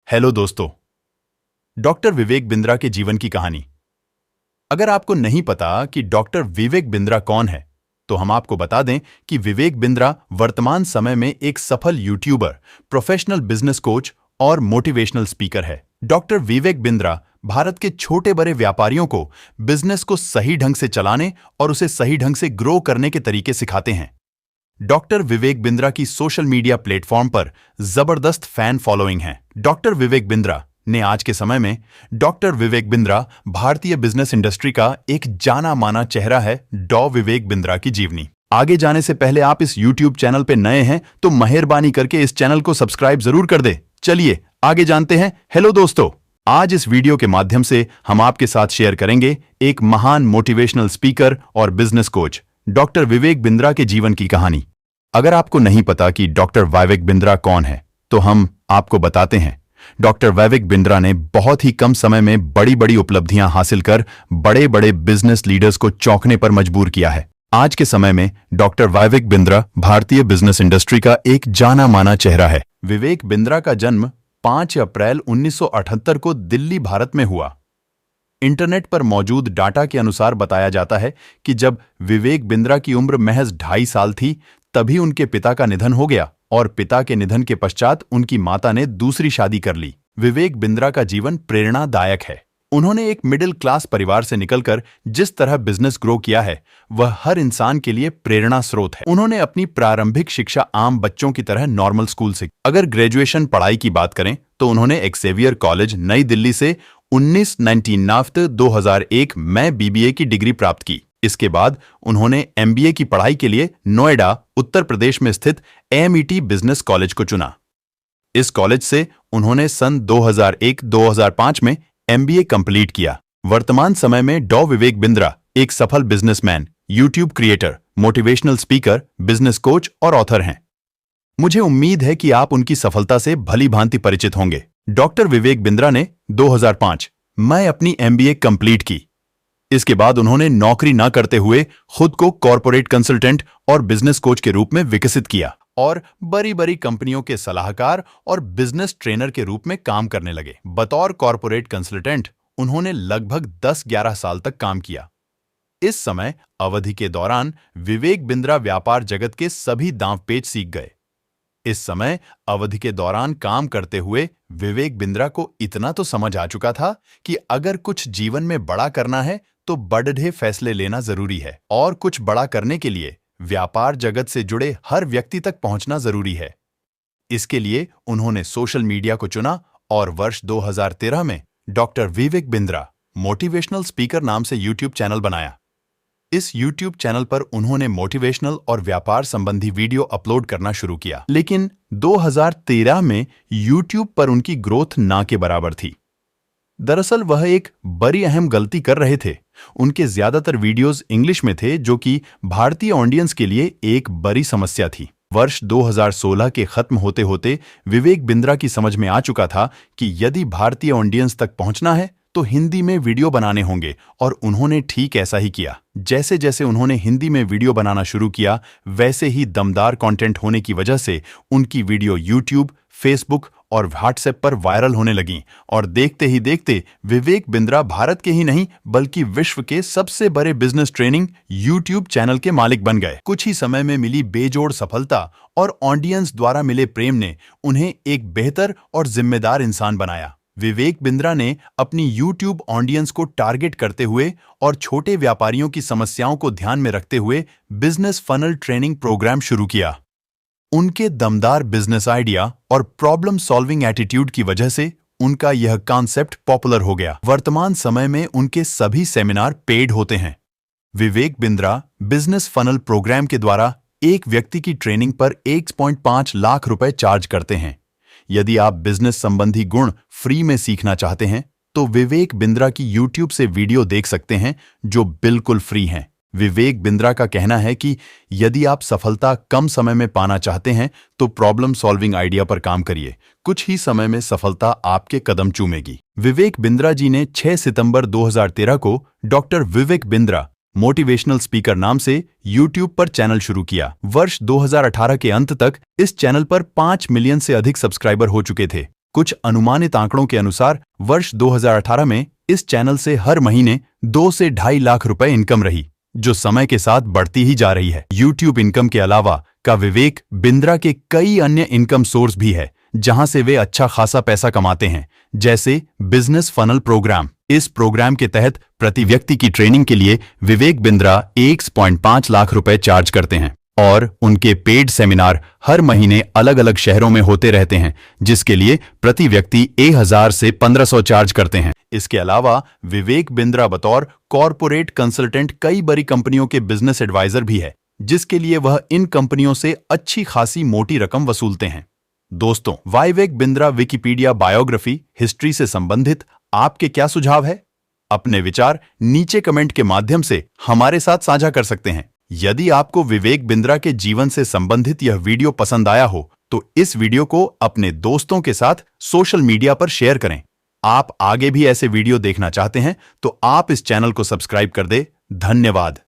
Hello दोस्तों, doctor Vivek Bindra के जीवन की कहानी। अगर आपको नहीं पता कि डॉक्टर विवेक बिंद्रा कौन है, तो हम आपको बता दें कि विवेक बिंद्रा वर्तमान समय में एक सफल यूट्यूबर, प्रोफेशनल बिजनेस कोच और मोटिवेशनल स्पीकर है। डॉक्टर विवेक बिंद्रा भारत के छोटे बड़े व्यापारियों को बिजनेस को सही ढंग से चलाने और उसे सही ढंग से ग्रो करने के तरीके सिखाते हैं। डॉक्टर विवेक बिंद्रा की सोशल मीडिया प्लेटफॉर्म पर जबरदस्त फैन फॉलोइंग है। डॉक्टर विवेक बिंद्रा ने आज के समय में डॉक्टर विवेक बिंद्रा भारतीय बिजनेस इंडस्ट्री का एक जाना माना चेहरा है। डॉ विवेक बिंद्रा की जीवनी आगे जाने से पहले आप इस YouTube चैनल पे नए हैं तो मेहरबानी करके इस चैनल को सब्सक्राइब जरूर कर दे। चलिए आगे जानते हैं। हेलो दोस्तों, आज इस वीडियो के माध्यम से हम आपके साथ शेयर करेंगे एक महान मोटिवेशनल स्पीकर और business coach doctor Vivek Bindra के जीवन की कहानी। अगर आपको नहीं पता कि डॉक्टर विवेक बिंद्रा कौन है, तो हम आपको बताते हैं। डॉक्टर विवेक बिंद्रा ने बहुत ही कम समय में बड़ी बड़ी उपलब्धियां हासिल कर बड़े बड़े बिजनेस लीडर्स को चौंकने पर मजबूर किया है। आज के समय में डॉक्टर विवेक बिंद्रा भारतीय बिजनेस इंडस्ट्री का एक जाना माना चेहरा है। विवेक बिंद्रा का जन्म 5 अप्रैल 1978 को दिल्ली, भारत में हुआ। इंटरनेट पर मौजूद डाटा के अनुसार बताया जाता है कि जब विवेक बिंद्रा की उम्र महज 2.5 साल थी, तभी उनके पिता का निधन हो गया और पिता के निधन के पश्चात उनकी माता ने दूसरी शादी कर ली। विवेक बिंद्रा का जीवन प्रेरणादायक है। उन्होंने एक मिडिल क्लास परिवार से निकलकर जिस तरह बिजनेस ग्रो किया है, वह हर इंसान के लिए प्रेरणा स्रोत है। उन्होंने अपनी प्रारंभिक शिक्षा आम बच्चों की तरह नॉर्मल स्कूल से। अगर ग्रेजुएशन पढ़ाई की बात करें तो उन्होंने एक्सेवियर कॉलेज, नई दिल्ली से 2001 में BBA की डिग्री प्राप्त की। इसके बाद उन्होंने MBA की पढ़ाई के लिए नोएडा, उत्तर प्रदेश में स्थित AMET बिजनेस कॉलेज को चुना। इस कॉलेज से उन्होंने सन 2001-2005 में MBA कंप्लीट किया। वर्तमान समय में डॉ विवेक बिंद्रा एक सफल businessman, YouTube creator, motivational speaker, business coach और ऑथर हैं। मुझे उम्मीद है कि आप उनकी सफलता से भली भांति परिचित होंगे। डॉक्टर विवेक बिंद्रा ने 2005 में अपनी MBA कंप्लीट की। इसके बाद उन्होंने नौकरी न करते हुए खुद को कॉर्पोरेट कंसल्टेंट और बिजनेस कोच के रूप में विकसित किया और बड़ी बड़ी कंपनियों के सलाहकार और बिजनेस ट्रेनर के रूप में काम करने लगे। बतौर कॉर्पोरेट कंसल्टेंट उन्होंने लगभग 10-11 साल तक काम किया। इस समय अवधि के दौरान विवेक बिंद्रा व्यापार जगत के सभी दांवपेच सीख गए। इस समय अवधि के दौरान काम करते हुए विवेक बिंद्रा को इतना तो समझ आ चुका था कि अगर कुछ जीवन में बड़ा करना है तो बड़े फैसले लेना जरूरी है और कुछ बड़ा करने के लिए व्यापार जगत से जुड़े हर व्यक्ति तक पहुंचना जरूरी है। इसके लिए उन्होंने सोशल मीडिया को चुना और वर्ष 2013 में doctor Vivek Bindra motivational speaker नाम से YouTube चैनल बनाया। इस YouTube चैनल पर उन्होंने मोटिवेशनल और व्यापार संबंधी वीडियो अपलोड करना शुरू किया, लेकिन 2013 में YouTube पर उनकी ग्रोथ ना के बराबर थी। दरअसल वह एक बड़ी अहम गलती कर रहे थे। उनके ज्यादातर वीडियोस इंग्लिश में थे, जो कि भारतीय ऑडियंस के लिए एक बड़ी समस्या थी। वर्ष 2016 के खत्म होते होते विवेक बिंद्रा की समझ में आ चुका था कि यदि भारतीय ऑडियंस तक पहुंचना है तो हिंदी में वीडियो बनाने होंगे, और उन्होंने ठीक ऐसा ही किया। जैसे जैसे उन्होंने हिंदी में वीडियो बनाना शुरू किया, वैसे ही दमदार कंटेंट होने की वजह से उनकी वीडियो YouTube, Facebook और WhatsApp पर वायरल होने लगीं, और देखते ही देखते विवेक बिंद्रा भारत के ही नहीं बल्कि विश्व के सबसे बड़े बिजनेस ट्रेनिंग YouTube चैनल के मालिक बन गए। कुछ ही समय में मिली बेजोड़ सफलता और ऑडियंस द्वारा मिले प्रेम ने उन्हें एक बेहतर और जिम्मेदार इंसान बनाया। विवेक बिंद्रा ने अपनी YouTube ऑडियंस को टारगेट करते हुए और छोटे व्यापारियों की समस्याओं को ध्यान में रखते हुए बिजनेस फनल ट्रेनिंग प्रोग्राम शुरू किया। उनके दमदार बिजनेस आइडिया और प्रॉब्लम सॉल्विंग एटीट्यूड की वजह से उनका यह कॉन्सेप्ट पॉपुलर हो गया। वर्तमान समय में उनके सभी सेमिनार पेड होते हैं। Vivek Bindra business funnel programme के द्वारा एक व्यक्ति की ट्रेनिंग पर 1.5 लाख रुपए चार्ज करते हैं। यदि आप बिजनेस संबंधी गुण फ्री में सीखना चाहते हैं तो विवेक बिंद्रा की YouTube से वीडियो देख सकते हैं, जो बिल्कुल फ्री हैं। विवेक बिंद्रा का कहना है कि यदि आप सफलता कम समय में पाना चाहते हैं तो प्रॉब्लम सॉल्विंग आइडिया पर काम करिए। कुछ ही समय में सफलता आपके कदम चूमेगी। विवेक बिंद्रा जी ने 6 सितंबर 2013 को doctor Vivek Bindra motivational speaker नाम से YouTube पर चैनल शुरू किया। वर्ष 2018 के अंत तक इस चैनल पर 5 मिलियन से अधिक सब्सक्राइबर हो चुके थे। कुछ अनुमानित आंकड़ों के अनुसार वर्ष 2018 में इस चैनल से हर महीने 2 से 2.5 लाख रुपए इनकम रही, जो समय के साथ बढ़ती ही जा रही है। YouTube इनकम के अलावा का विवेक बिंद्रा के कई अन्य इनकम सोर्स भी है, जहां से वे अच्छा खासा पैसा कमाते हैं, जैसे बिजनेस फनल प्रोग्राम। इस प्रोग्राम के तहत प्रति व्यक्ति की ट्रेनिंग के लिए विवेक बिंद्रा 1.5 लाख रुपए चार्ज करते हैं और उनके पेड सेमिनार हर महीने अलग अलग शहरों में होते रहते हैं, जिसके लिए प्रति व्यक्ति 1000 से 1500 चार्ज करते हैं। इसके अलावा विवेक बिंद्रा बतौर कॉरपोरेट कंसल्टेंट कई बड़ी कंपनियों के बिजनेस एडवाइजर भी है, जिसके लिए वह इन कंपनियों से अच्छी खासी मोटी रकम वसूलते हैं। दोस्तों, Vivek Bindra Wikipedia biography history से संबंधित आपके क्या सुझाव है? अपने विचार नीचे कमेंट के माध्यम से हमारे साथ साझा कर सकते हैं। यदि आपको विवेक बिंद्रा के जीवन से संबंधित यह वीडियो पसंद आया हो तो इस वीडियो को अपने दोस्तों के साथ सोशल मीडिया पर शेयर करें। आप आगे भी ऐसे वीडियो देखना चाहते हैं तो आप इस चैनल को सब्सक्राइब कर दें। धन्यवाद।